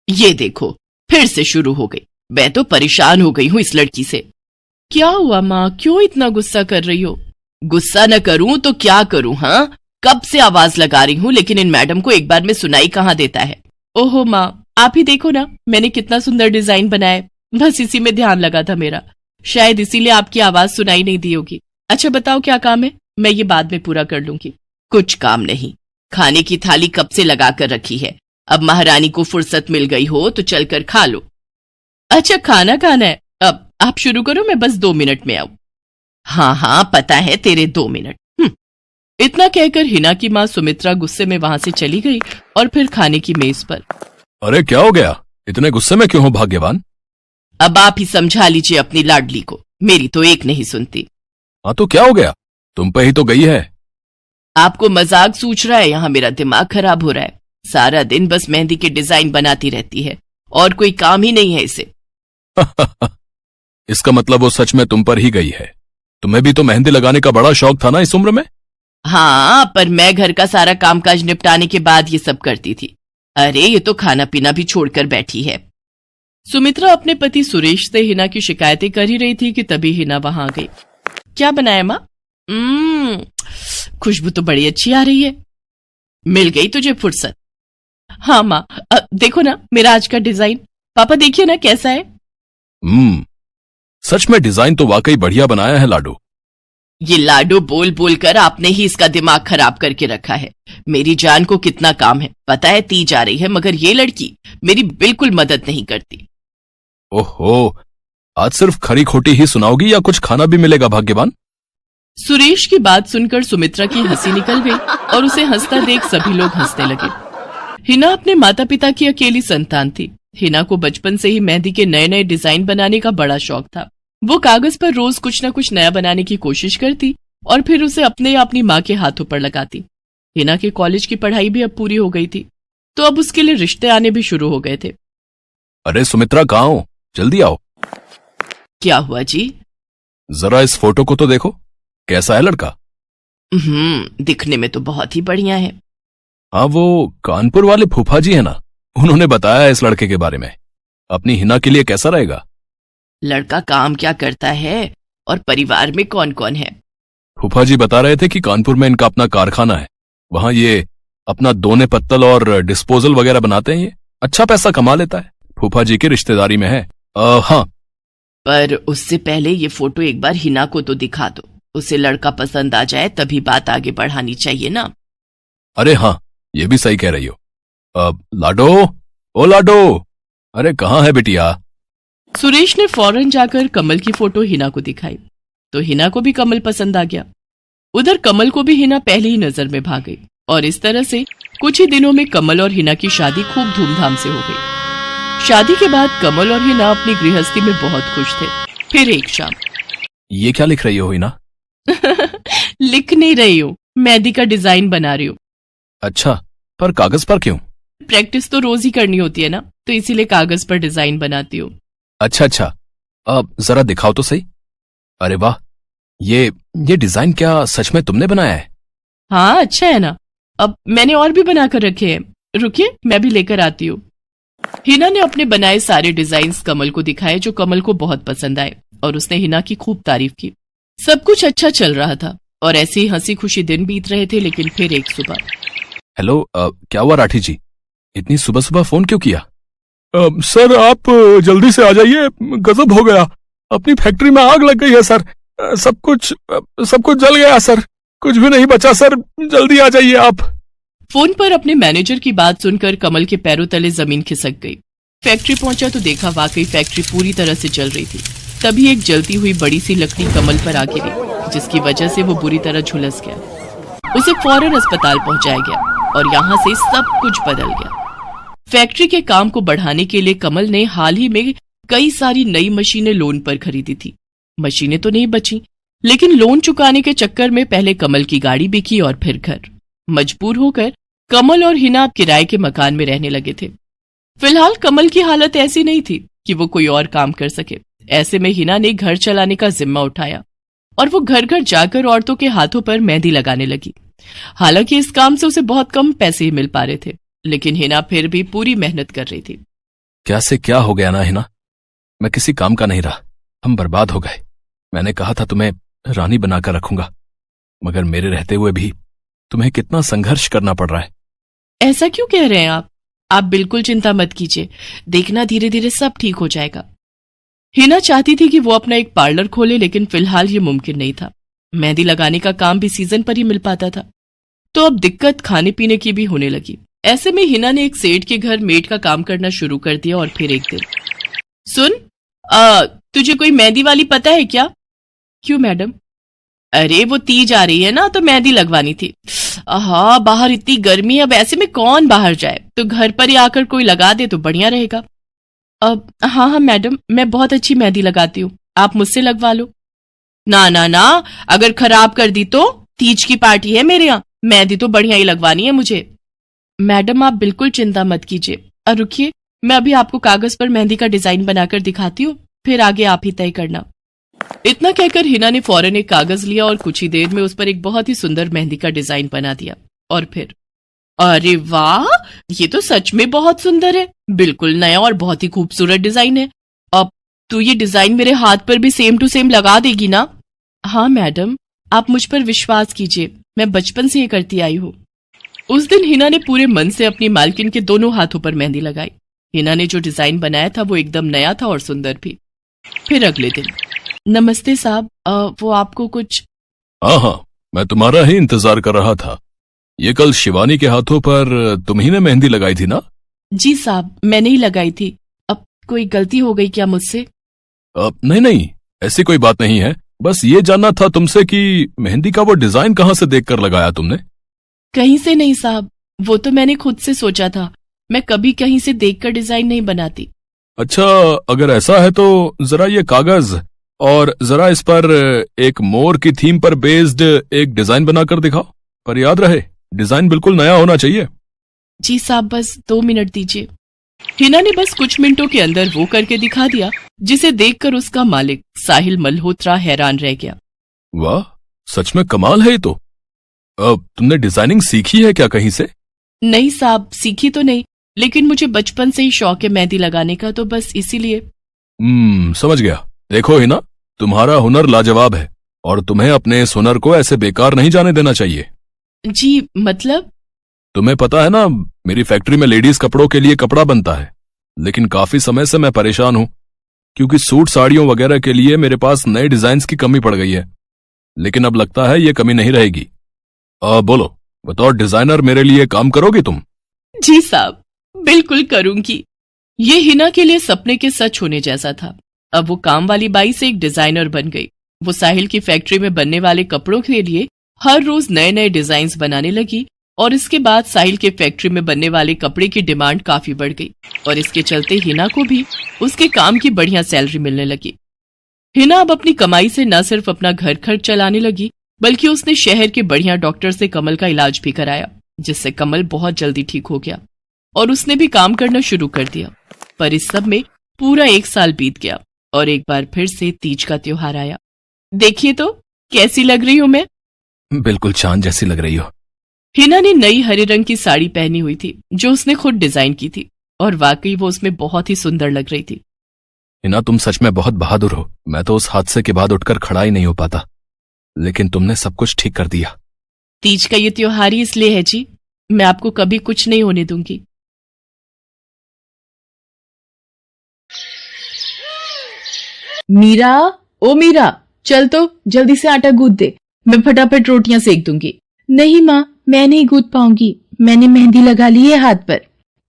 ये देखो, फिर से शुरू हो गई। मैं तो परेशान हो गई हूँ इस लड़की से। क्या हुआ माँ, क्यों इतना गुस्सा कर रही हो? गुस्सा न करूं तो क्या करूं? हाँ, कब से आवाज लगा रही हूँ, लेकिन इन मैडम को एक बार में सुनाई कहाँ देता है। ओहो माँ, आप ही देखो ना, मैंने कितना सुंदर डिजाइन बनाया, बस इसी में ध्यान लगा था मेरा, शायद इसीलिए आपकी आवाज सुनाई नहीं दी होगी। अच्छा बताओ क्या काम है, मैं ये बाद में पूरा कर लूंगी। कुछ काम नहीं, खाने की थाली कब से लगा कर रखी है, अब महारानी को फुर्सत मिल गई हो तो चलकर खा लो। अच्छा खाना खाना है, अब आप शुरू करो, मैं बस 2 मिनट में आऊं। हाँ हाँ पता है तेरे 2 मिनट। इतना कहकर हिना की माँ सुमित्रा गुस्से में वहां से चली गई और फिर खाने की मेज पर। अरे क्या हो गया, इतने गुस्से में क्यों हो भाग्यवान? अब आप ही समझा लीजिए अपनी लाडली को, मेरी तो एक नहीं सुनती। हाँ तो क्या हो गया, तुम पे ही तो गई है। आपको मजाक सूझ रहा है? यहाँ मेरा दिमाग खराब हो रहा है, सारा दिन बस मेहंदी के डिजाइन बनाती रहती है और कोई काम ही नहीं है इसे। इसका मतलब वो सच में तुम पर ही गई है। तुम्हें भी तो मेहंदी लगाने का बड़ा शौक था ना इस उम्र में? हाँ, पर मैं घर का सारा कामकाज निपटाने के बाद ये सब करती थी। अरे ये तो खाना पीना भी छोड़कर बैठी है। सुमित्रा अपने पति सुरेश से हिना की शिकायतें कर ही रही थी कि तभी हिना वहां आ गई। क्या बनाया माँ? खुशबू तो बड़ी अच्छी आ रही है। मिल गई तुझे फुर्सत? हाँ माँ, देखो ना मेरा आज का डिजाइन, पापा देखिए ना कैसा है। सच में डिजाइन तो वाकई बढ़िया बनाया है लाडो। ये लाडो बोल बोल कर आपने ही इसका दिमाग खराब करके रखा है। मेरी जान को कितना काम है पता है, ती जा रही है, मगर ये लड़की मेरी बिल्कुल मदद नहीं करती। ओहो, आज सिर्फ खरी खोटी ही सुनाओगी या कुछ खाना भी मिलेगा भाग्यवान? सुरेश की बात सुनकर सुमित्रा की हंसी निकल गई और उसे हंसता देख सभी लोग हंसने लगे। हिना अपने माता पिता की अकेली संतान थी। हिना को बचपन से ही मेहंदी के नए नए डिजाइन बनाने का बड़ा शौक था। वो कागज पर रोज कुछ न कुछ नया बनाने की कोशिश करती और फिर उसे अपने या अपनी माँ के हाथों पर लगाती। हिना के कॉलेज की पढ़ाई भी अब पूरी हो गई थी, तो अब उसके लिए रिश्ते आने भी शुरू हो गए थे। अरे सुमित्रा कहाँ हो, जल्दी आओ। क्या हुआ जी? जरा इस फोटो को तो देखो, कैसा है लड़का? दिखने में तो बहुत ही बढ़िया है। हाँ, वो कानपुर वाले फूफा जी है ना, उन्होंने बताया इस लड़के के बारे में। अपनी हिना के लिए कैसा रहेगा? लड़का काम क्या करता है और परिवार में कौन कौन है? फूफा जी बता रहे थे कि कानपुर में इनका अपना कारखाना है, वहां ये अपना दोने पत्तल और डिस्पोजल वगैरह बनाते हैं। ये अच्छा पैसा कमा लेता है, फूफा जी की रिश्तेदारी में है। हाँ, पर उससे पहले ये फोटो एक बार हिना को तो दिखा दो, उसे लड़का पसंद आ जाए तभी बात आगे बढ़ानी चाहिए ना। अरे हाँ, ये भी सही कह रही हो। लाडो, ओ लाडो, अरे कहाँ है बिटिया? सुरेश ने फौरन जाकर कमल की फोटो हिना को दिखाई तो हिना को भी कमल पसंद आ गया। उधर कमल को भी हिना पहली ही नजर में भाग गई और इस तरह से कुछ ही दिनों में कमल और हिना की शादी खूब धूमधाम से हो गई। शादी के बाद कमल और हिना अपनी गृहस्थी में बहुत खुश थे। फिर एक शाम। ये क्या लिख रही हो हिना? लिख नहीं रही हूँ, मेहंदी का डिजाइन बना रही हूँ। अच्छा, पर कागज पर क्यों? प्रैक्टिस तो रोज ही करनी होती है ना, तो इसीलिए कागज पर डिजाइन बनाती हूँ। अच्छा, अब जरा दिखाओ तो सही। अरे वाह, ये डिजाइन क्या सच में तुमने बनाया है? हाँ अच्छा है ना, अब मैंने और भी बनाकर रखे हैं, रुकिए मैं भी लेकर आती हूँ। हिना ने अपने बनाए सारे डिजाइन्स कमल को दिखाए, जो कमल को बहुत पसंद आए और उसने हिना की खूब तारीफ की। सब कुछ अच्छा चल रहा था और ऐसे ही हंसी खुशी दिन बीत रहे थे। लेकिन फिर एक सुबह। हेलो, क्या हुआ राठी जी, इतनी सुबह सुबह फोन क्यों किया? सर आप जल्दी से आ जाइए, गजब हो गया, अपनी फैक्ट्री में आग लग गई है सर, सब कुछ जल गया सर, कुछ भी नहीं बचा सर, जल्दी आ जाइए आप। फोन पर अपने मैनेजर की बात सुनकर कमल के पैरों तले जमीन खिसक गई। फैक्ट्री पहुंचा तो देखा वाकई फैक्ट्री पूरी तरह से जल रही थी। तभी एक जलती हुई बड़ी सी लकड़ी कमल पर आ गिरी, जिसकी वजह से वो बुरी तरह झुलस गया। उसे फौरन अस्पताल पहुंचाया गया और यहाँ से सब कुछ बदल गया। फैक्ट्री के काम को बढ़ाने के लिए कमल ने हाल ही में कई सारी नई मशीनें लोन पर खरीदी थी। मशीनें तो नहीं बची, लेकिन लोन चुकाने के चक्कर में पहले कमल की गाड़ी बिकी और फिर घर। मजबूर होकर कमल और हिना किराए के मकान में रहने लगे थे। फिलहाल कमल की हालत ऐसी नहीं थी कि वो कोई और काम कर सके। ऐसे में हिना ने घर चलाने का जिम्मा उठाया और वो घर घर जाकर औरतों के हाथों पर मेहंदी लगाने लगी। हालांकि इस काम से उसे बहुत कम पैसे ही मिल पा रहे थे, लेकिन हिना फिर भी पूरी मेहनत कर रही थी। क्या से क्या हो गया ना हिना, मैं किसी काम का नहीं रहा, हम बर्बाद हो गए। मैंने कहा था तुम्हें रानी बनाकर रखूंगा, मगर मेरे रहते हुए भी तुम्हें कितना संघर्ष करना पड़ रहा है। ऐसा क्यों कह रहे हैं आप बिल्कुल चिंता मत कीजिए, देखना धीरे धीरे सब ठीक हो जाएगा। हिना चाहती थी कि वो अपना एक पार्लर खोले, लेकिन फिलहाल ये मुमकिन नहीं था। मेहंदी लगाने का काम भी सीजन पर ही मिल पाता था, तो अब दिक्कत खाने पीने की भी होने लगी। ऐसे में हिना ने एक सेठ के घर मेड का काम करना शुरू कर दिया। और फिर एक दिन, सुन, तुझे कोई मेहंदी वाली पता है क्या? क्यों मैडम? अरे वो तीज आ रही है ना, तो मेहंदी लगवानी थी। हाँ, बाहर इतनी गर्मी है, अब ऐसे में कौन बाहर जाए, तो घर पर ही आकर कोई लगा दे तो बढ़िया रहेगा। अब हाँ हाँ मैडम, मैं बहुत अच्छी मेहंदी लगाती हूँ, आप मुझसे लगवा लो। ना ना ना, अगर खराब कर दी तो? तीज की पार्टी है मेरे यहाँ, मेहंदी तो बढ़िया ही लगवानी है मुझे। मैडम आप बिल्कुल चिंता मत कीजिए, और रुकिए, मैं अभी आपको कागज पर मेहंदी का डिजाइन बनाकर दिखाती हूँ, फिर आगे आप ही तय करना। इतना कहकर हिना ने फौरन एक कागज लिया और कुछ ही देर में उस पर एक बहुत ही सुंदर मेहंदी का डिजाइन बना दिया। और फिर, अरे वाह, ये तो सच में बहुत सुंदर है, बिल्कुल नया और बहुत ही खूबसूरत डिजाइन है। अब तो ये डिजाइन मेरे हाथ पर भी सेम टू सेम लगा देगी ना? हाँ मैडम, आप मुझ पर विश्वास कीजिए, मैं बचपन से ये करती आई हूँ। उस दिन हिना ने पूरे मन से अपनी मालकिन के दोनों हाथों पर मेहंदी लगाई। हिना ने जो डिजाइन बनाया था वो एकदम नया था और सुंदर भी। फिर अगले दिन, नमस्ते साहब, वो आपको कुछ? हाँ, मैं तुम्हारा ही इंतजार कर रहा था। ये कल शिवानी के हाथों पर तुम ही ने मेहंदी लगाई थी ना? जी साहब, मैंने ही लगाई थी। अब कोई गलती हो गई क्या मुझसे? नहीं नहीं, ऐसी कोई बात नहीं है, बस ये जानना था तुमसे कि मेहंदी का वो डिजाइन कहाँ से देखकर लगाया तुमने? कहीं से नहीं साहब, वो तो मैंने खुद से सोचा था, मैं कभी कहीं से देखकर डिजाइन नहीं बनाती। अच्छा, अगर ऐसा है तो जरा ये कागज और जरा इस पर एक मोर की थीम पर बेस्ड एक डिजाइन बनाकर दिखाओ, पर याद रहे डिजाइन बिल्कुल नया होना चाहिए। जी साहब, बस 2 मिनट दीजिए। हिना ने बस कुछ मिनटों के अंदर वो करके दिखा दिया, जिसे देखकर उसका मालिक साहिल मल्होत्रा हैरान रह गया। वाह, सच में कमाल है ये तो। अब तुमने डिजाइनिंग सीखी है क्या कहीं से? नहीं साहब, सीखी तो नहीं, लेकिन मुझे बचपन से ही शौक है मेहंदी लगाने का, तो बस इसीलिए। समझ गया। देखो हिना, तुम्हारा हुनर लाजवाब है और तुम्हें अपने इस हुनर को ऐसे बेकार नहीं जाने देना चाहिए। जी मतलब? तुम्हें पता है ना, मेरी फैक्ट्री में लेडीज कपड़ों के लिए कपड़ा बनता है, लेकिन काफी समय से मैं परेशान हूं, क्योंकि सूट साड़ियों वगैरह के लिए मेरे पास नए डिजाइन की कमी पड़ गई है। लेकिन अब लगता है ये कमी नहीं रहेगी। बोलो, बतौर डिजाइनर मेरे लिए काम करोगी तुम? जी साहब, बिल्कुल करूंगी। ये हिना के लिए सपने के सच होने जैसा था। अब वो काम वाली बाई से एक डिजाइनर बन गई। वो साहिल की फैक्ट्री में बनने वाले कपड़ों के लिए हर रोज नए नए डिजाइन बनाने लगी, और इसके बाद साहिल के फैक्ट्री में बनने वाले कपड़े की डिमांड काफी बढ़ गई, और इसके चलते हिना को भी उसके काम की बढ़िया सैलरी मिलने लगी। हिना अब अपनी कमाई से न सिर्फ अपना घर खर्च चलाने लगी, बल्कि उसने शहर के बढ़िया डॉक्टर से कमल का इलाज भी कराया, जिससे कमल बहुत जल्दी ठीक हो गया और उसने भी काम करना शुरू कर दिया। पर इस सब में पूरा 1 साल बीत गया और एक बार फिर से तीज का त्योहार आया। देखिए तो कैसी लग रही हूं मैं? बिल्कुल चांद जैसी लग रही हो। हिना ने नई हरे रंग की साड़ी पहनी हुई थी, जो उसने खुद डिजाइन की थी, और वाकई वो उसमें बहुत ही सुंदर लग रही थी। हिना, तुम सच में बहुत बहादुर हो। मैं तो उस हादसे के बाद उठकर खड़ा ही नहीं हो पाता, लेकिन तुमने सब कुछ ठीक कर दिया। तीज का ये त्योहार ही इसलिए है जी, मैं आपको कभी कुछ नहीं होने दूंगी। मीरा, ओ मीरा, चल तो जल्दी से आटा गूंथ दे, मैं फटाफट रोटियां सेक दूंगी। नहीं माँ, मैं नहीं गूंथ पाऊंगी, मैंने मेहंदी लगा ली है हाथ पर।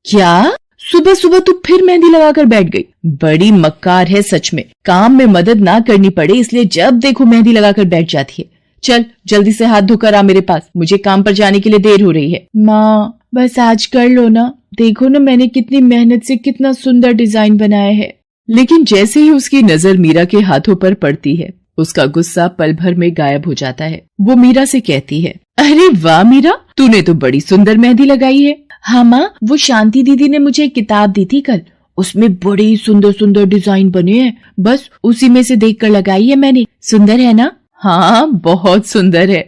क्या? सुबह सुबह तू फिर मेहंदी लगाकर बैठ गई? बड़ी मक्कार है सच में, काम में मदद ना करनी पड़े इसलिए जब देखो मेहंदी लगाकर बैठ जाती है। चल जल्दी से हाथ धोकर आ मेरे पास, मुझे काम पर जाने के लिए देर हो रही है। माँ बस आज कर लो ना, देखो ना मैंने कितनी मेहनत से कितना सुंदर डिजाइन बनाया है। लेकिन जैसे ही उसकी नजर मीरा के हाथों पर पड़ती है, उसका गुस्सा पल भर में गायब हो जाता है। वो मीरा से कहती है, अरे वाह मीरा, तूने तो बड़ी सुंदर मेहंदी लगाई है। हाँ माँ, वो शांति दीदी ने मुझे एक किताब दी थी कल, उसमें बड़े सुंदर सुंदर डिजाइन बने हैं, बस उसी में से देखकर लगाई है मैंने। सुंदर है ना? हाँ बहुत सुंदर है।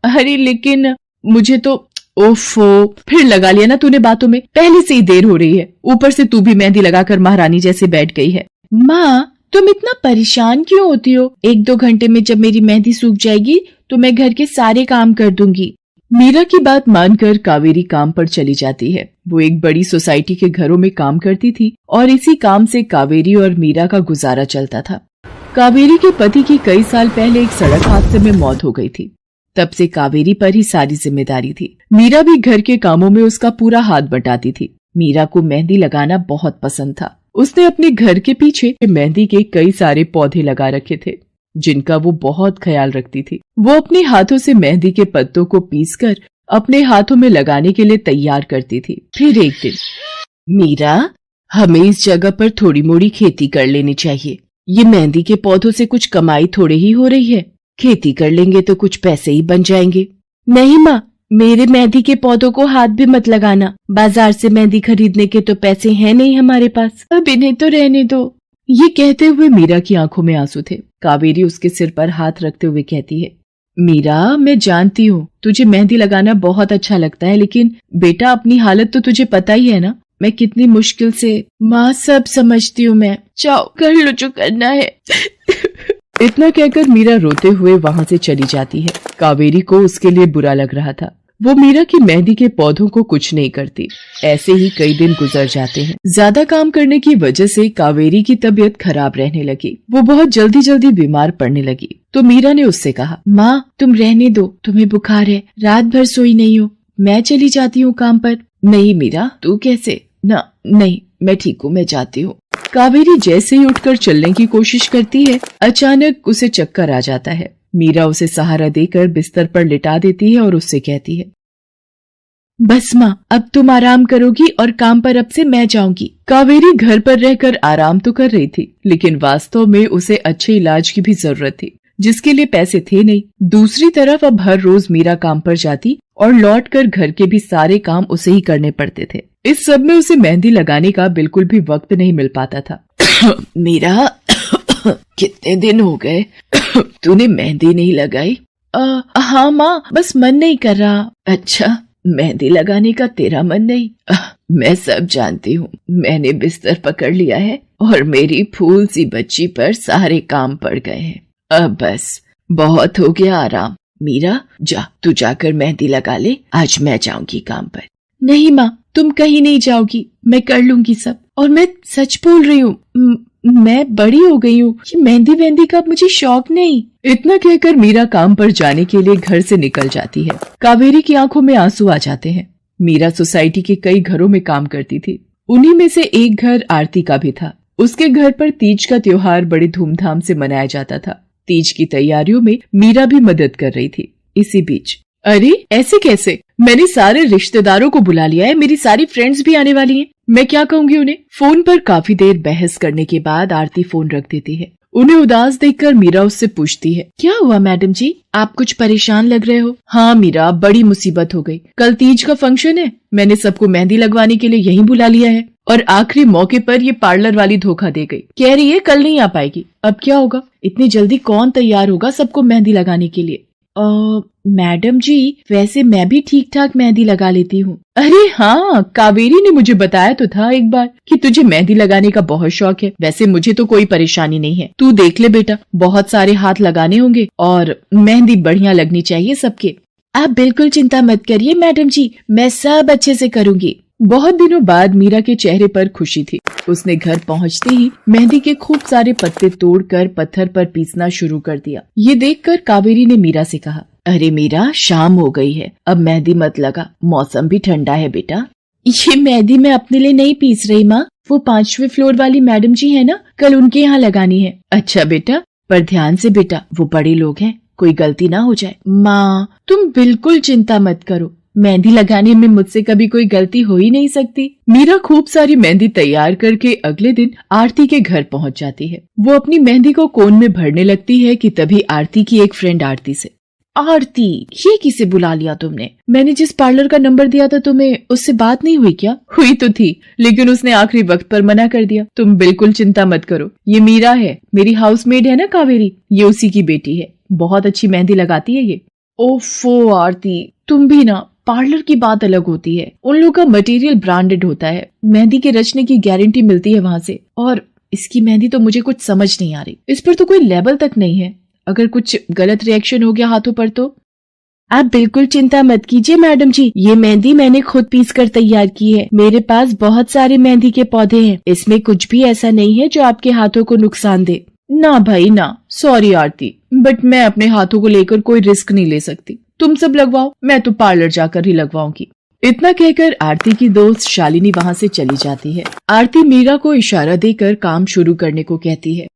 अरे लेकिन मुझे तो ओफो, फिर लगा लिया ना तूने बातों में। पहले से ही देर हो रही है, ऊपर से तू भी मेहंदी लगाकर महारानी जैसे बैठ गई है। माँ, तुम इतना परेशान क्यों होती हो? 1-2 घंटे में जब मेरी मेहंदी सूख जाएगी तो मैं घर के सारे काम कर दूंगी। मीरा की बात मानकर कावेरी काम पर चली जाती है। वो एक बड़ी सोसाइटी के घरों में काम करती थी और इसी काम से कावेरी और मीरा का गुजारा चलता था। कावेरी के पति की कई साल पहले एक सड़क हादसे में मौत हो गई थी। तब से कावेरी पर ही सारी जिम्मेदारी थी। मीरा भी घर के कामों में उसका पूरा हाथ बटाती थी। मीरा को मेहंदी लगाना बहुत पसंद था। उसने अपने घर के पीछे मेहंदी के कई सारे पौधे लगा रखे थे, जिनका वो बहुत ख्याल रखती थी। वो अपने हाथों से मेहंदी के पत्तों को पीसकर अपने हाथों में लगाने के लिए तैयार करती थी। फिर एक दिन, मीरा, हमें इस जगह पर थोड़ी मोड़ी खेती कर लेनी चाहिए। ये मेहंदी के पौधों से कुछ कमाई थोड़ी ही हो रही है, खेती कर लेंगे तो कुछ पैसे ही बन जाएंगे। नहीं माँ, मेरे मेहंदी के पौधों को हाथ भी मत लगाना। बाजार से मेहंदी खरीदने के तो पैसे हैं नहीं हमारे पास, अब इन्हें तो रहने दो। ये कहते हुए मीरा की आंखों में आंसू थे। कावेरी उसके सिर पर हाथ रखते हुए कहती है, मीरा, मैं जानती हूँ तुझे मेहंदी लगाना बहुत अच्छा लगता है, लेकिन बेटा अपनी हालत तो तुझे पता ही है ना, मैं कितनी मुश्किल से। माँ, सब समझती हूँ मैं, जाओ कर लो जो करना है। इतना कहकर मीरा रोते हुए वहाँ से चली जाती है। कावेरी को उसके लिए बुरा लग रहा था। वो मीरा की मेहंदी के पौधों को कुछ नहीं करती। ऐसे ही कई दिन गुजर जाते हैं। ज्यादा काम करने की वजह से कावेरी की तबीयत खराब रहने लगी। वो बहुत जल्दी जल्दी बीमार पड़ने लगी। तो मीरा ने उससे कहा, माँ, तुम रहने दो, तुम्हें बुखार है, रात भर सोई नहीं हो, मैं चली जाती हूँ काम पर। नहीं मीरा, तू कैसे? ना नहीं, मैं ठीक हूँ, मैं जाती हूँ। कावेरी जैसे ही उठकर चलने की कोशिश करती है, अचानक उसे चक्कर आ जाता है। मीरा उसे सहारा देकर बिस्तर पर लिटा देती है और उससे कहती है, बस माँ, अब तुम आराम करोगी और काम पर अब से मैं जाऊंगी। कावेरी घर पर रहकर आराम तो कर रही थी, लेकिन वास्तव में उसे अच्छे इलाज की भी जरूरत थी, जिसके लिए पैसे थे नहीं। दूसरी तरफ अब हर रोज मीरा काम पर जाती और लौटकर घर के भी सारे काम उसे ही करने पड़ते थे। इस सब में उसे मेहंदी लगाने का बिल्कुल भी वक्त नहीं मिल पाता था। मीरा, कितने दिन हो गए तूने मेहंदी नहीं लगाई? हाँ माँ, बस मन नहीं कर रहा। अच्छा, मेहंदी लगाने का तेरा मन नहीं? मैं सब जानती हूँ। मैंने बिस्तर पकड़ लिया है और मेरी फूल सी बच्ची पर सारे काम पड़ गए हैं। अब बस बहुत हो गया आराम। मीरा, जा, तू जाकर मेहंदी लगा ले, आज मैं जाऊंगी काम पर। नहीं माँ, तुम कहीं नहीं जाओगी, मैं कर लूंगी सब। और मैं सच बोल रही हूँ, मैं बड़ी हो गई हूँ, ये मेहंदी वेहंदी का मुझे शौक नहीं। इतना कहकर मीरा काम पर जाने के लिए घर से निकल जाती है। कावेरी की आंखों में आंसू आ जाते हैं। मीरा सोसाइटी के कई घरों में काम करती थी। उन्हीं में से एक घर आरती का भी था। उसके घर पर तीज का त्योहार बड़ी धूमधाम से मनाया जाता था। तीज की तैयारियों में मीरा भी मदद कर रही थी। इसी बीच, अरे ऐसे कैसे? मैंने सारे रिश्तेदारों को बुला लिया है, मेरी सारी फ्रेंड्स भी आने वाली हैं। मैं क्या कहूँगी उन्हें? फोन पर काफी देर बहस करने के बाद आरती फोन रख देती है। उन्हें उदास देखकर मीरा उससे पूछती है, क्या हुआ मैडम जी, आप कुछ परेशान लग रहे हो? हाँ मीरा, बड़ी मुसीबत हो गई। कल तीज का फंक्शन है, मैंने सबको मेहंदी लगवाने के लिए यहीं बुला लिया है और आखिरी मौके पर ये पार्लर वाली धोखा दे गई। कह रही है कल नहीं आ पाएगी। अब क्या होगा? इतनी जल्दी कौन तैयार होगा सबको मेहंदी लगाने के लिए? मैडम जी, वैसे मैं भी ठीक ठाक मेहंदी लगा लेती हूँ। अरे हाँ, कावेरी ने मुझे बताया तो था एक बार कि तुझे मेहंदी लगाने का बहुत शौक है। वैसे मुझे तो कोई परेशानी नहीं है। तू देख ले बेटा, बहुत सारे हाथ लगाने होंगे और मेहंदी बढ़िया लगनी चाहिए सबके। आप बिल्कुल चिंता मत करिए मैडम जी, मैं सब अच्छे से करूँगी। बहुत दिनों बाद मीरा के चेहरे पर खुशी थी। उसने घर पहुंचते ही मेहंदी के खूब सारे पत्ते तोड़कर पत्थर पर पीसना शुरू कर दिया। ये देखकर कावेरी ने मीरा से कहा, अरे मीरा, शाम हो गई है, अब मेहंदी मत लगा, मौसम भी ठंडा है बेटा। ये मेहंदी मैं अपने लिए नहीं पीस रही माँ, वो 5वें फ्लोर वाली मैडम जी है ना, कल उनके यहाँ लगानी है। अच्छा बेटा, पर ध्यान से बेटा, वो बड़े लोग हैं, कोई गलती ना हो जाए। माँ, तुम बिल्कुल चिंता मत करो, मेहंदी लगाने में मुझसे कभी कोई गलती हो ही नहीं सकती। मीरा खूब सारी मेहंदी तैयार करके अगले दिन आरती के घर पहुंच जाती है। वो अपनी मेहंदी को कोन में भरने लगती है कि तभी आरती की एक फ्रेंड आरती से, आरती, ये किसे बुला लिया तुमने? मैंने जिस पार्लर का नंबर दिया था तुम्हें, उससे बात नहीं हुई क्या? हुई तो थी, लेकिन उसने आखिरी वक्त पर मना कर दिया। तुम बिल्कुल चिंता मत करो, ये मीरा है, मेरी हाउसमेड है ना कावेरी, ये उसी की बेटी है, बहुत अच्छी मेहंदी लगाती है ये। ओफो आरती, तुम भी ना, पार्लर की बात अलग होती है, उन लोगों का मटेरियल ब्रांडेड होता है, मेहंदी के रचने की गारंटी मिलती है वहाँ से। और इसकी मेहंदी तो मुझे कुछ समझ नहीं आ रही, इस पर तो कोई लेबल तक नहीं है। अगर कुछ गलत रिएक्शन हो गया हाथों पर तो। आप बिल्कुल चिंता मत कीजिए मैडम जी, ये मेहंदी मैंने खुद पीस कर तैयार की है। मेरे पास बहुत सारे मेहंदी के पौधे हैं, इसमें कुछ भी ऐसा नहीं है जो आपके हाथों को नुकसान दे। ना भाई ना, सॉरी आरती, बट मैं अपने हाथों को लेकर कोई रिस्क नहीं ले सकती। तुम सब लगवाओ, मैं तो पार्लर जाकर ही लगवाऊंगी। इतना कहकर आरती की दोस्त शालिनी वहाँ से चली जाती है। आरती मीरा को इशारा देकर काम शुरू करने को कहती है।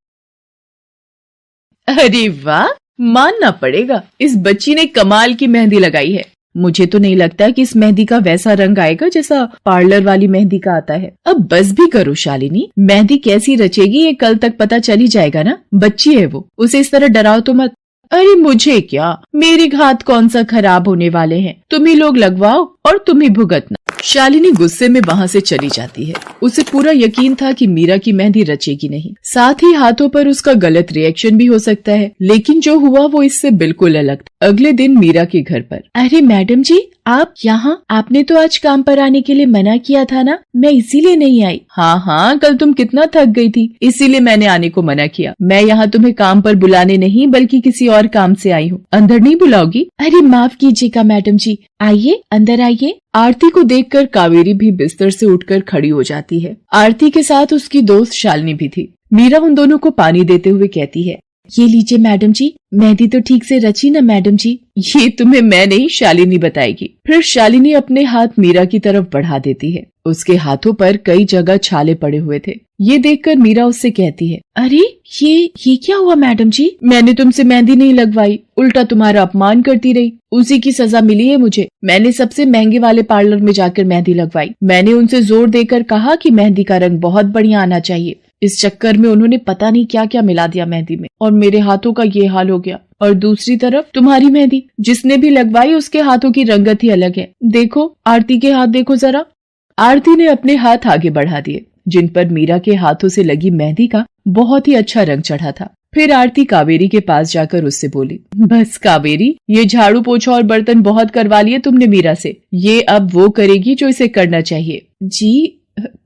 अरे वाह, मानना पड़ेगा, इस बच्ची ने कमाल की मेहंदी लगाई है। मुझे तो नहीं लगता कि इस मेहंदी का वैसा रंग आएगा जैसा पार्लर वाली मेहंदी का आता है। अब बस भी करो शालिनी, मेहंदी कैसी रचेगी ये कल तक पता चल ही जाएगा ना। बच्ची है वो, उसे इस तरह डराओ तो मत। अरे मुझे क्या, मेरे हाथ कौन सा खराब होने वाले हैं, तुम ही लोग लगवाओ और तुम ही भुगतना। शालिनी गुस्से में वहाँ से चली जाती है। उसे पूरा यकीन था कि मीरा की मेहंदी रचेगी नहीं, साथ ही हाथों पर उसका गलत रिएक्शन भी हो सकता है, लेकिन जो हुआ वो इससे बिल्कुल अलग था। अगले दिन मीरा के घर पर। अरे मैडम जी, आप यहाँ? आपने तो आज काम पर आने के लिए मना किया था ना, मैं इसीलिए नहीं आई। हाँ, कल तुम कितना थक गई थी, इसीलिए मैंने आने को मना किया। मैं यहाँ तुम्हें काम पर बुलाने नहीं बल्कि किसी और काम से आई हूँ। अंदर नहीं बुलाओगी? अरे माफ कीजिएगा मैडम जी, आइए अंदर आइए। आरती को देखकर कावेरी भी बिस्तर से उठकर खड़ी हो जाती है। आरती के साथ उसकी दोस्त शालिनी भी थी। मीरा उन दोनों को पानी देते हुए कहती है, ये लीजिए मैडम जी, मेहंदी तो ठीक से रची ना मैडम जी? ये तुम्हें मैं नहीं शालिनी बताएगी। फिर शालिनी अपने हाथ मीरा की तरफ बढ़ा देती है। उसके हाथों पर कई जगह छाले पड़े हुए थे। ये देखकर मीरा उससे कहती है, अरे ये क्या हुआ मैडम जी? मैंने तुमसे मेहंदी नहीं लगवाई, उल्टा तुम्हारा अपमान करती रही, उसी की सजा मिली है मुझे। मैंने सबसे महंगे वाले पार्लर में जाकर मेहंदी लगवाई। मैंने उनसे जोर देकर कहा कि मेहंदी का रंग बहुत बढ़िया आना चाहिए। इस चक्कर में उन्होंने पता नहीं क्या क्या मिला दिया मेहंदी में, और मेरे हाथों का ये हाल हो गया। और दूसरी तरफ तुम्हारी मेहंदी, जिसने भी लगवाई उसके हाथों की रंगत ही अलग है। देखो आरती के हाथ देखो जरा। आरती ने अपने हाथ आगे बढ़ा दिए, जिन पर मीरा के हाथों से लगी मेहंदी का बहुत ही अच्छा रंग चढ़ा था। फिर आरती कावेरी के पास जाकर उससे बोली, बस कावेरी, ये झाड़ू पोछा और बर्तन बहुत करवा लिए तुमने मीरा से, ये अब वो करेगी जो इसे करना चाहिए। जी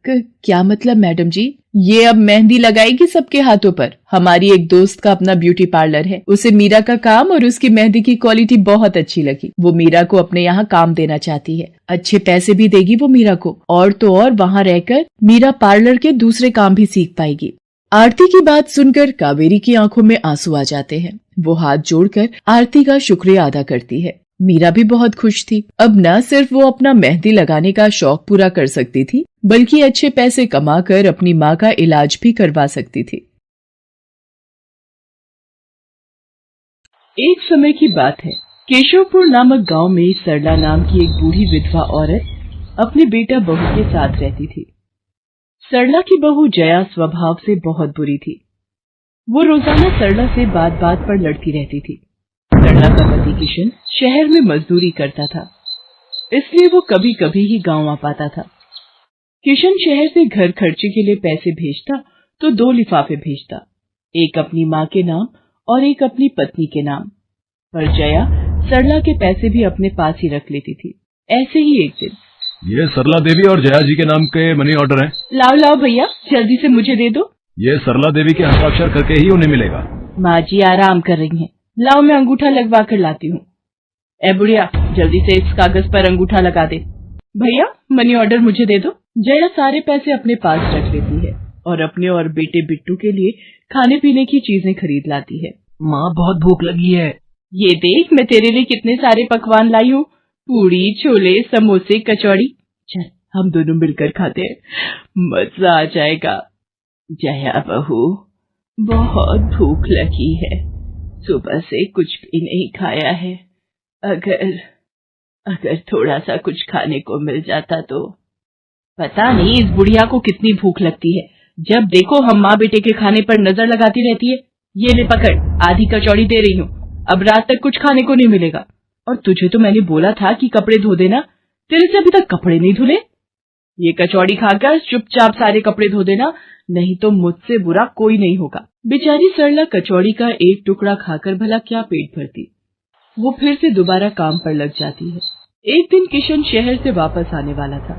क्या मतलब मैडम जी? ये अब मेहंदी लगाएगी सबके हाथों पर। हमारी एक दोस्त का अपना ब्यूटी पार्लर है, उसे मीरा का काम और उसकी मेहंदी की क्वालिटी बहुत अच्छी लगी। वो मीरा को अपने यहाँ काम देना चाहती है, अच्छे पैसे भी देगी वो मीरा को, और तो और वहाँ रहकर मीरा पार्लर के दूसरे काम भी सीख पाएगी। आरती की बात सुनकर कावेरी की आंखों में आंसू आ जाते हैं। वो हाथ जोड़कर आरती का शुक्रिया अदा करती है। मीरा भी बहुत खुश थी। अब न सिर्फ वो अपना मेहंदी लगाने का शौक पूरा कर सकती थी, बल्कि अच्छे पैसे कमाकर अपनी माँ का इलाज भी करवा सकती थी। एक समय की बात है, केशवपुर नामक गांव में सरला नाम की एक बूढ़ी विधवा औरत अपने बेटा बहू के साथ रहती थी। सरला की बहू जया स्वभाव से बहुत बुरी थी। वो रोजाना सरला से बात बात पर लड़ती रहती थी। सरला का पति किशन शहर में मजदूरी करता था, इसलिए वो कभी कभी ही गांव आ पाता था। किशन शहर से घर खर्चे के लिए पैसे भेजता तो 2 लिफाफे भेजता, एक अपनी माँ के नाम और एक अपनी पत्नी के नाम। पर जया सरला के पैसे भी अपने पास ही रख लेती थी। ऐसे ही एक दिन, ये सरला देवी और जया जी के नाम के मनी ऑर्डर हैं। लाओ भैया, जल्दी से मुझे दे दो। ये सरला देवी के हस्ताक्षर करके ही उन्हें मिलेगा। माँ जी आराम कर रही हैं, लाओ मैं अंगूठा लगवा कर लाती हूँ। ए बुढ़िया, जल्दी से इस कागज पर अंगूठा लगा दे। भैया मनी ऑर्डर मुझे दे दो। जया सारे पैसे अपने पास रख लेती है और अपने और बेटे बिट्टू के लिए खाने पीने की चीजें खरीद लाती है। माँ बहुत भूख लगी है। ये देख मैं तेरे लिए कितने सारे पकवान लाई हूँ, पूड़ी, छोले, समोसे, कचौड़ी। चल हम दोनों मिलकर खाते हैं, मजा आ जाएगा। जया बहू, बहुत भूख लगी है, सुबह से कुछ भी नहीं खाया है। अगर थोड़ा सा कुछ खाने को मिल जाता तो। पता नहीं इस बुढ़िया को कितनी भूख लगती है, जब देखो हम माँ बेटे के खाने पर नजर लगाती रहती है। ये ले पकड़, आधी कचौड़ी दे रही हूँ, अब रात तक कुछ खाने को नहीं मिलेगा। और तुझे तो मैंने बोला था कि कपड़े धो देना, तेरे से अभी तक कपड़े नहीं धुले। ये कचौड़ी खाकर चुपचाप सारे कपड़े धो देना, नहीं तो मुझसे बुरा कोई नहीं होगा। बेचारी सरला कचौड़ी का एक टुकड़ा खाकर भला क्या पेट भरती। वो फिर से दोबारा काम पर लग जाती है। एक दिन किशन शहर से वापस आने वाला था।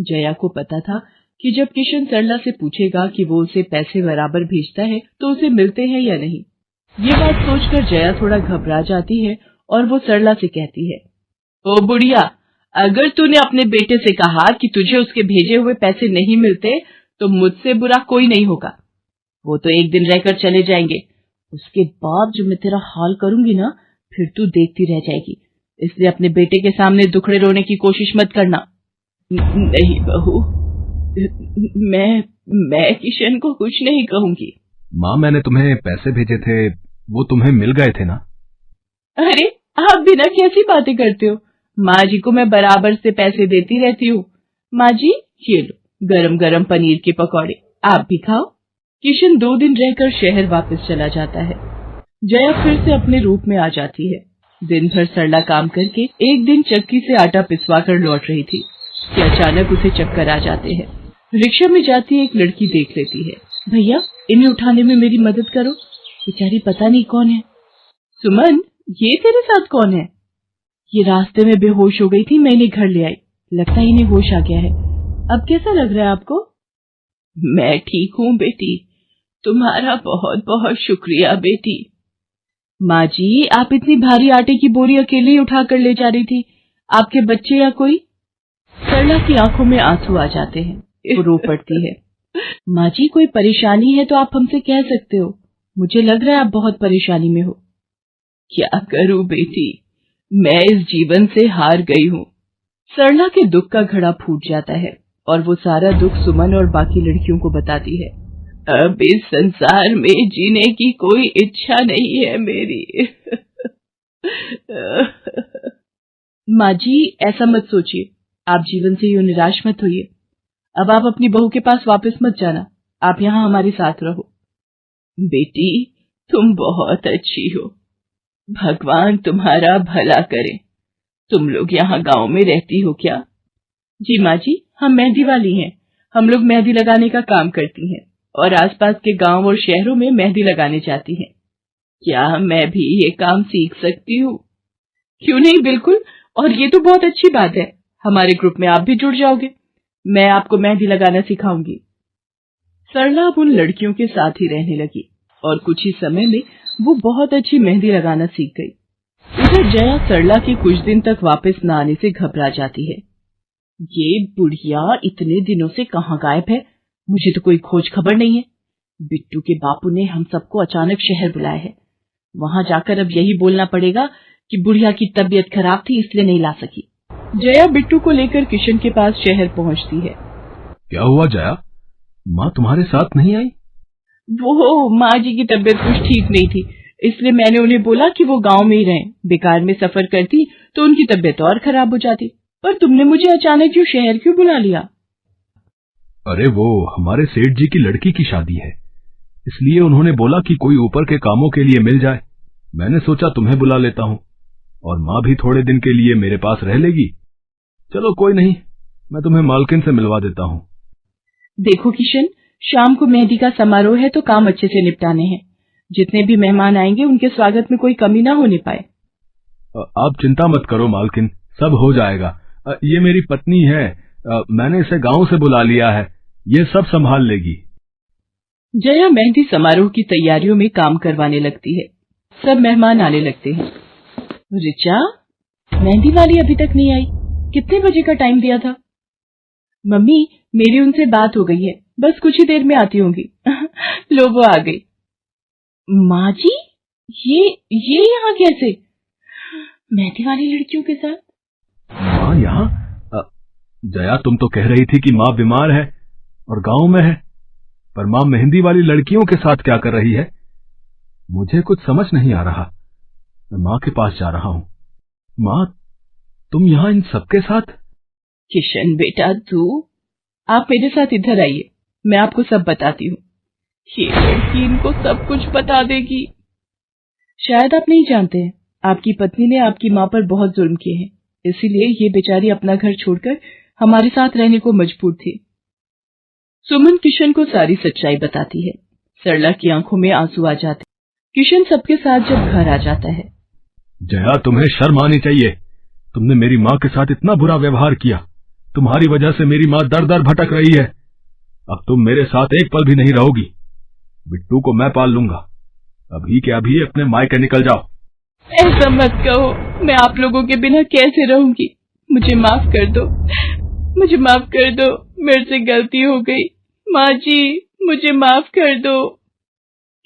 जया को पता था कि जब किशन सरला से पूछेगा कि वो उसे पैसे बराबर भेजता है तो उसे मिलते हैं या नहीं। ये बात सोचकर जया थोड़ा घबरा जाती है और वो सरला से कहती है, ओ बुढ़िया, अगर तूने अपने बेटे से कहा कि तुझे उसके भेजे हुए पैसे नहीं मिलते तो मुझसे बुरा कोई नहीं होगा। वो तो एक दिन रहकर चले जाएंगे, उसके बाद जो मैं तेरा हाल करूंगी ना, फिर तू देखती रह जाएगी। इसलिए अपने बेटे के सामने दुखड़े रोने की कोशिश मत करना। नहीं बहू, मैं किशन को कुछ नहीं कहूंगी। माँ, मैंने तुम्हें पैसे भेजे थे, वो तुम्हें मिल गए थे ना? अरे आप बिना कैसी बातें करते हो? माँ जी को मैं बराबर से पैसे देती रहती हूँ। माँ जी, ये लो गरम गरम पनीर के पकौड़े, आप भी खाओ। किशन 2 दिन रहकर शहर वापस चला जाता है। जया फिर से अपने रूप में आ जाती है। दिन भर सरला काम करके एक दिन चक्की से आटा पिसवा कर लौट रही थी कि अचानक उसे चक्कर आ जाते हैं। रिक्शा में जाती एक लड़की देख लेती है। भैया, इन्हें उठाने में मेरी मदद करो, बेचारी पता नहीं कौन है। सुमन, ये तेरे साथ कौन है? ये रास्ते में बेहोश हो गई थी, मैं इन्हें घर ले आई, लगता है इन्हें होश आ गया है। अब कैसा लग रहा है आपको? मैं ठीक हूँ बेटी, तुम्हारा बहुत बहुत शुक्रिया बेटी। माँ जी, आप इतनी भारी आटे की बोरी अकेले ही उठा कर ले जा रही थी, आपके बच्चे या कोई? सरला की आंखों में आंसू आ जाते हैं, वो रो पड़ती है। माँ जी, कोई परेशानी है तो आप हमसे कह सकते हो, मुझे लग रहा है आप बहुत परेशानी में हो। क्या करूं बेटी, मैं इस जीवन से हार गई हूँ। सरला के दुख का घड़ा फूट जाता है और वो सारा दुख सुमन और बाकी लड़कियों को बताती है। अब इस संसार में जीने की कोई इच्छा नहीं है मेरी। माँ जी, ऐसा मत सोचिए, आप जीवन से यूं निराश मत होइए। अब आप अपनी बहू के पास वापस मत जाना, आप यहाँ हमारे साथ रहो। बेटी, तुम बहुत अच्छी हो, भगवान तुम्हारा भला करे। तुम लोग यहाँ गांव में रहती हो क्या? जी माँ जी, हम मेहंदी वाली हैं। हम लोग मेहंदी लगाने का काम करती हैं और आसपास के गांव और शहरों में मेहंदी लगाने जाती हैं। क्या मैं भी ये काम सीख सकती हूँ? क्यों नहीं, बिल्कुल, और ये तो बहुत अच्छी बात है। हमारे ग्रुप में आप भी जुड़ जाओगे, मैं आपको मेहंदी लगाना सिखाऊंगी। सरला अब उन लड़कियों के साथ ही रहने लगी और कुछ ही समय में वो बहुत अच्छी मेहंदी लगाना सीख गई। इधर जया सरला के कुछ दिन तक वापस न आने से घबरा जाती है। ये बुढ़िया इतने दिनों से कहाँ गायब है, मुझे तो कोई खोज खबर नहीं है। बिट्टू के बापू ने हम सबको अचानक शहर बुलाया है, वहां जाकर अब यही बोलना पड़ेगा कि बुढ़िया की तबीयत खराब थी इसलिए नहीं ला सकी। जया बिट्टू को लेकर किशन के पास शहर पहुंचती है। क्या हुआ जया, माँ तुम्हारे साथ नहीं आई? वो माँ जी की तबीयत कुछ ठीक नहीं थी, इसलिए मैंने उन्हें बोला कि वो गांव में ही रहें। बेकार में सफर करती तो उनकी तबीयत और खराब हो जाती। पर तुमने मुझे अचानक क्यों शहर क्यों बुला लिया? अरे वो हमारे सेठ जी की लड़की की शादी है, इसलिए उन्होंने बोला कि कोई ऊपर के कामों के लिए मिल जाए। मैंने सोचा तुम्हें बुला लेता हूँ, और माँ भी थोड़े दिन के लिए मेरे पास रह लेगी। चलो कोई नहीं, मैं तुम्हें मालकिन से मिलवा देता हूँ। देखो किशन, शाम को मेहंदी का समारोह है तो काम अच्छे से निपटाने हैं। जितने भी मेहमान आएंगे उनके स्वागत में कोई कमी ना होने पाए। आप चिंता मत करो मालकिन, सब हो जाएगा। ये मेरी पत्नी है, मैंने इसे गांव से बुला लिया है, ये सब संभाल लेगी। जया मेहंदी समारोह की तैयारियों में काम करवाने लगती है। सब मेहमान आने लगते हैं। रिचा, मेहंदी वाली अभी तक नहीं आई, कितने बजे का टाइम दिया था? मम्मी, मेरी उनसे बात हो गई है, बस कुछ ही देर में आती होंगी। लो वो आ गई। माँ जी, ये यहाँ कैसे? मेहंदी वाली लड़कियों के साथ? माँ यहाँ? जया, तुम तो कह रही थी कि माँ बीमार है और गांव में है, पर माँ मेहंदी वाली लड़कियों के साथ क्या कर रही है? मुझे कुछ समझ नहीं आ रहा। मैं माँ के पास जा रहा हूँ। माँ, तुम यहाँ इन सबके साथ? किशन बेटा, आप मेरे साथ इधर आइए, मैं आपको सब बताती हूँ। ये लड़की इनको सब कुछ बता देगी। शायद आप नहीं जानते हैं, आपकी पत्नी ने आपकी माँ पर बहुत जुल्म किए हैं, इसीलिए ये बेचारी अपना घर छोड़कर हमारे साथ रहने को मजबूर थी। सुमन किशन को सारी सच्चाई बताती है। सरला की आंखों में आंसू आ जाते। किशन सबके साथ जब घर आ जाता है। जया, तुम्हें शर्म आनी चाहिए। तुमने मेरी माँ के साथ इतना बुरा व्यवहार किया। तुम्हारी वजह से मेरी माँ दर दर भटक रही है। अब तुम मेरे साथ एक पल भी नहीं रहोगी। बिट्टू को मैं पाल लूंगा। अभी के अभी अपने मायके निकल जाओ। ऐसा मत कहो, मैं आप लोगों के बिना कैसे रहूंगी। मुझे माफ कर दो, मुझे माफ कर दो, मेरे से गलती हो गई। माँ जी, मुझे माफ कर दो।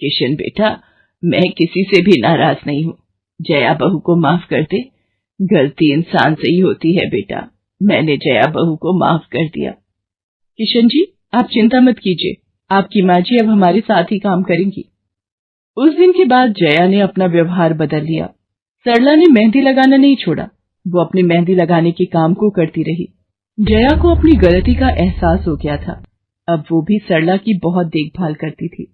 किशन बेटा, मैं किसी से भी नाराज नहीं हूँ। जया बहू को माफ कर दे। गलती इंसान से ही होती है बेटा। मैंने जया बहू को माफ कर दिया। किशन जी, आप चिंता मत कीजिए, आपकी माँ जी अब हमारे साथ ही काम करेंगी। उस दिन के बाद जया ने अपना व्यवहार बदल लिया। सरला ने मेहंदी लगाना नहीं छोड़ा। वो अपनी मेहंदी लगाने के काम को करती रही। जया को अपनी गलती का एहसास हो गया था। अब वो भी सरला की बहुत देखभाल करती थी।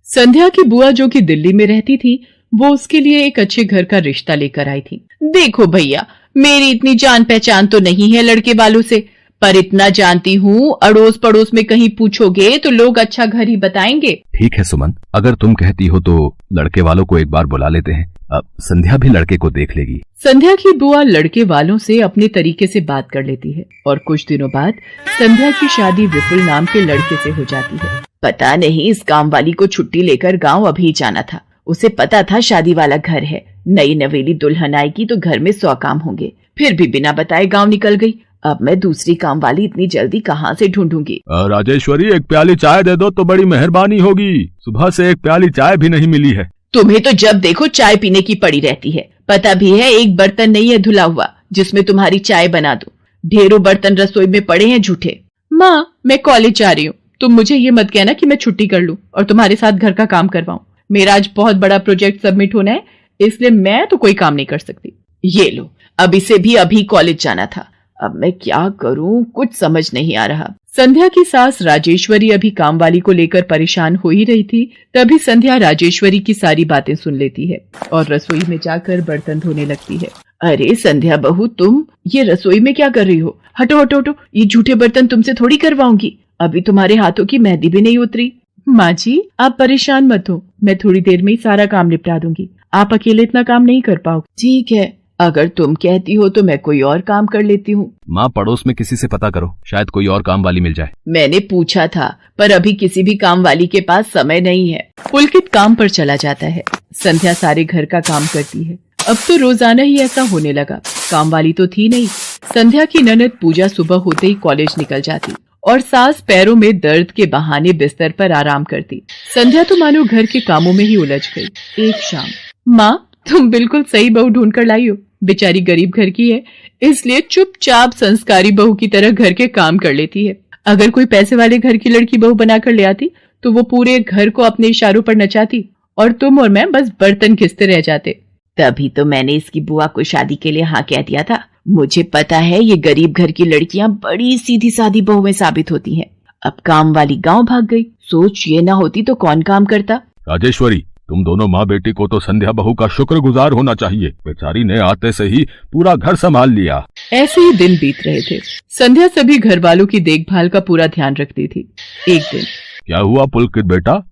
संध्या की बुआ जो कि दिल्ली में रहती थी, वो उसके लिए एक अच्छे घर का रिश्ता लेकर आई थी। देखो भैया, मेरी इतनी जान पहचान तो नहीं है लड़के वालों से, पर इतना जानती हूँ, अड़ोस पड़ोस में कहीं पूछोगे तो लोग अच्छा घर ही बताएंगे। ठीक है सुमन, अगर तुम कहती हो तो लड़के वालों को एक बार बुला लेते हैं। अब संध्या भी लड़के को देख लेगी। संध्या की बुआ लड़के वालों से अपने तरीके से बात कर लेती है और कुछ दिनों बाद संध्या की शादी विपुल नाम के लड़के से हो जाती है। पता नहीं इस काम वाली को छुट्टी लेकर गांव अभी जाना था। उसे पता था शादी वाला घर है, नई नवेली दुल्हन आएगी तो घर में 100 काम होंगे, फिर भी बिना बताए गांव निकल गई। अब मैं दूसरी काम वाली इतनी जल्दी कहाँ से ढूंढूंगी। राजेश्वरी, एक प्याली चाय दे दो तो बड़ी मेहरबानी होगी। सुबह से एक प्याली चाय भी नहीं मिली है। तुम्हें तो जब देखो चाय पीने की पड़ी रहती है। पता भी है एक बर्तन नहीं है धुला हुआ जिसमें तुम्हारी चाय बना दूं। ढेरों बर्तन रसोई में पड़े हैं झूठे। माँ, मैं कॉलेज जा रही हूँ, तुम मुझे ये मत कहना कि मैं छुट्टी कर लूं और तुम्हारे साथ घर का काम करवाऊं। मेरा आज बहुत बड़ा प्रोजेक्ट सबमिट होना है, इसलिए मैं तो कोई काम नहीं कर सकती। ये लो, अब इसे भी अभी कॉलेज जाना था। अब मैं क्या करूं, कुछ समझ नहीं आ रहा। संध्या की सास राजेश्वरी अभी काम वाली को लेकर परेशान हो ही रही थी। तभी संध्या राजेश्वरी की सारी बातें सुन लेती है और रसोई में जाकर बर्तन धोने लगती है। अरे संध्या बहू, तुम ये रसोई में क्या कर रही हो? हटो हटो हटो, ये झूठे बर्तन तुमसे थोड़ी करवाऊंगी। अभी तुम्हारे हाथों की मेहंदी भी नहीं उतरी। माँ जी, आप परेशान मत हो, मैं थोड़ी देर में ही सारा काम निपटा दूंगी। आप अकेले इतना काम नहीं कर पाओगे। ठीक है, अगर तुम कहती हो तो मैं कोई और काम कर लेती हूँ। माँ, पड़ोस में किसी से पता करो, शायद कोई और काम वाली मिल जाए। मैंने पूछा था, पर अभी किसी भी काम वाली के पास समय नहीं है। पुलकित काम पर चला जाता है। संध्या सारे घर का काम करती है। अब तो रोजाना ही ऐसा होने लगा। काम वाली तो थी नहीं। संध्या की ननद पूजा सुबह होते ही कॉलेज निकल जाती और सास पैरों में दर्द के बहाने बिस्तर पर आराम करती। संध्या तो मानो घर के कामों में ही उलझ गई। एक शाम, माँ, तुम बिल्कुल सही बहू ढूंढ कर लाई हो। बेचारी गरीब घर की है, इसलिए चुपचाप संस्कारी बहू की तरह घर के काम कर लेती है। अगर कोई पैसे वाले घर की लड़की बहू बनाकर ले आती तो वो पूरे घर को अपने इशारों पर नचाती और तुम और मैं बस बर्तन घिसते रह जाते। तभी तो मैंने इसकी बुआ को शादी के लिए हाँ कह दिया था। मुझे पता है ये गरीब घर की लड़कियां बड़ी सीधी सादी बहुएं साबित होती हैं। अब काम वाली गांव भाग गई। सोच ये ना होती तो कौन काम करता। राजेश्वरी, तुम दोनों माँ बेटी को तो संध्या बहू का शुक्रगुजार होना चाहिए। बेचारी ने आते से ही पूरा घर संभाल लिया। ऐसे ही दिन बीत रहे थे। संध्या सभी घर वालों की देखभाल का पूरा ध्यान रखती थी। एक दिन, क्या हुआ पुलकित बेटा,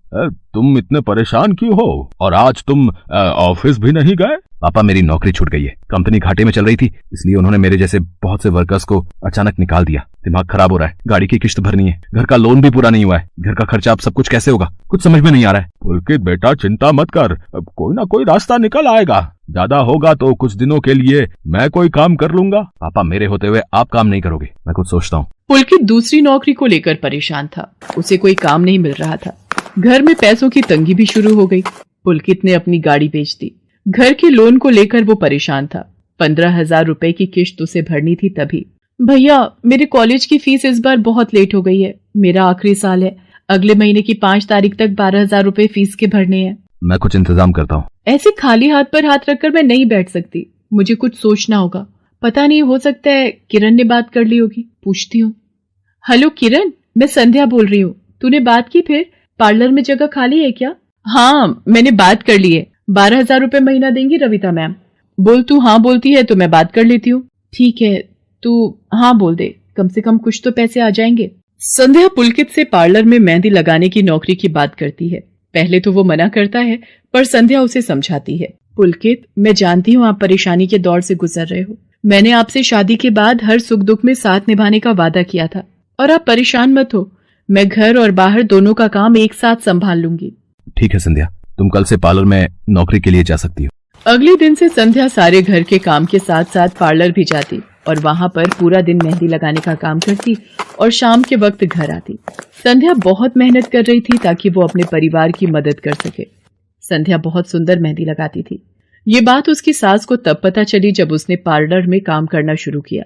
तुम इतने परेशान क्यों हो? और आज तुम ऑफिस भी नहीं गए? पापा, मेरी नौकरी छूट गई है। कंपनी घाटे में चल रही थी, इसलिए उन्होंने मेरे जैसे बहुत से वर्कर्स को अचानक निकाल दिया। दिमाग खराब हो रहा है, गाड़ी की किश्त भरनी है, घर का लोन भी पूरा नहीं हुआ है। घर का खर्चा अब सब कुछ कैसे होगा, कुछ समझ में नहीं आ रहा है। पुलकित बेटा, चिंता मत कर, अब कोई ना कोई रास्ता निकल आएगा। ज्यादा होगा तो कुछ दिनों के लिए मैं कोई काम कर लूंगा। पापा, मेरे होते हुए आप काम नहीं करोगे, मैं कुछ सोचता हूँ। पुलकित दूसरी नौकरी को लेकर परेशान था। उसे कोई काम नहीं मिल रहा था। घर में पैसों की तंगी भी शुरू हो गई। पुलकित ने अपनी गाड़ी बेच दी। घर के लोन को लेकर वो परेशान था। 15,000 रुपए की किश्त उसे भरनी थी। तभी, भैया, मेरे कॉलेज की फीस इस बार बहुत लेट हो गई है। मेरा आखिरी साल है, अगले महीने की 5 तारीख तक 12,000 रुपए फीस के भरने हैं। मैं कुछ इंतजाम करता हूँ। ऐसे खाली हाथ पर हाथ रखकर मैं नहीं बैठ सकती, मुझे कुछ सोचना होगा। पता नहीं, हो सकता है किरण ने बात कर ली होगी, पूछती हूँ। हेलो किरण, मैं संध्या बोल रही हूँ। तूने बात की फिर? पार्लर में जगह खाली है क्या? हाँ, मैंने बात कर ली है। 12,000 रुपए महीना देंगी रविता मैम। बोल, तू हाँ बोलती है तो मैं बात कर लेती हूँ। ठीक है, तू हाँ बोल दे, कम से कम कुछ तो पैसे आ जाएंगे। संध्या पुलकित से पार्लर में मेहंदी लगाने की नौकरी की बात करती है। पहले तो वो मना करता है, पर संध्या उसे समझाती है। पुलकित, मैं जानती हूँ आप परेशानी के दौर से गुजर रहे हो। मैंने आपसे शादी के बाद हर सुख दुख में साथ निभाने का वादा किया था, और आप परेशान मत हो, मैं घर और बाहर दोनों का काम एक साथ संभाल लूंगी। ठीक है संध्या, तुम कल से पार्लर में नौकरी के लिए जा सकती हो। अगले दिन से संध्या सारे घर के काम के साथ साथ पार्लर भी जाती और वहां पर पूरा दिन मेहंदी लगाने का काम करती और शाम के वक्त घर आती। संध्या बहुत मेहनत कर रही थी ताकि वो अपने परिवार की मदद कर सके। संध्या बहुत सुंदर मेहंदी लगाती थी। ये बात उसकी सास को तब पता चली जब उसने पार्लर में काम करना शुरू किया।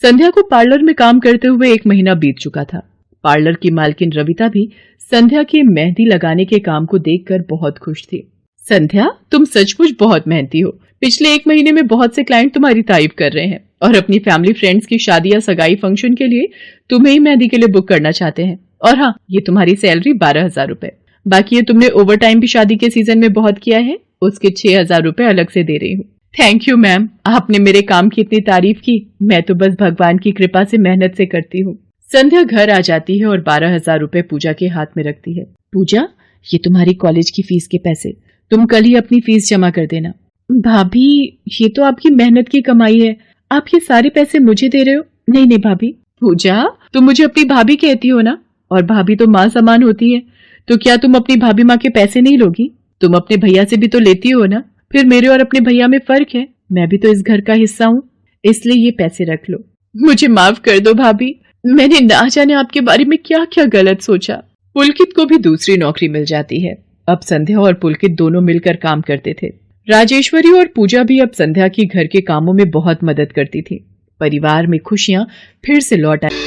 संध्या को पार्लर में काम करते हुए 1 महीना बीत चुका था। पार्लर की मालकिन रविता भी संध्या के मेहंदी लगाने के काम को देखकर बहुत खुश थी। संध्या, तुम सचमुच बहुत मेहनती हो। पिछले 1 महीने में बहुत से क्लाइंट तुम्हारी तारीफ कर रहे हैं और अपनी फैमिली फ्रेंड्स की शादी या सगाई फंक्शन के लिए तुम्हें ही मेहंदी के लिए बुक करना चाहते हैं। और हाँ, ये तुम्हारी सैलरी 12,000 रुपए। बाकी ये तुमने ओवर टाइम भी शादी के सीजन में बहुत किया है, उसके 6,000 रुपए अलग से दे रही हूँ। थैंक यू मैम, आपने मेरे काम की इतनी तारीफ की। मैं तो बस भगवान की कृपा से मेहनत से करती हूँ। संध्या घर आ जाती है और 12,000 रुपए पूजा के हाथ में रखती है। पूजा, ये तुम्हारी कॉलेज की फीस के पैसे, तुम कल ही अपनी फीस जमा कर देना। भाभी, ये तो आपकी मेहनत की कमाई है, आप ये सारे पैसे मुझे दे रहे हो? नहीं नहीं भाभी। पूजा, तुम मुझे अपनी भाभी कहती हो ना, और भाभी तो माँ समान होती है, तो क्या तुम अपनी भाभी माँ के पैसे नहीं लोगी? तुम अपने भैया से भी तो लेती हो ना। फिर मेरे और अपने भैया में फर्क है, मैं भी तो इस घर का हिस्सा हूँ, इसलिए ये पैसे रख लो। मुझे माफ कर दो भाभी, मैंने ना जाने आपके बारे में क्या क्या गलत सोचा। पुलकित को भी दूसरी नौकरी मिल जाती है। अब संध्या और पुलकित दोनों मिलकर काम करते थे। राजेश्वरी और पूजा भी अब संध्या की घर के कामों में बहुत मदद करती थी। परिवार में खुशियां फिर से लौट आई।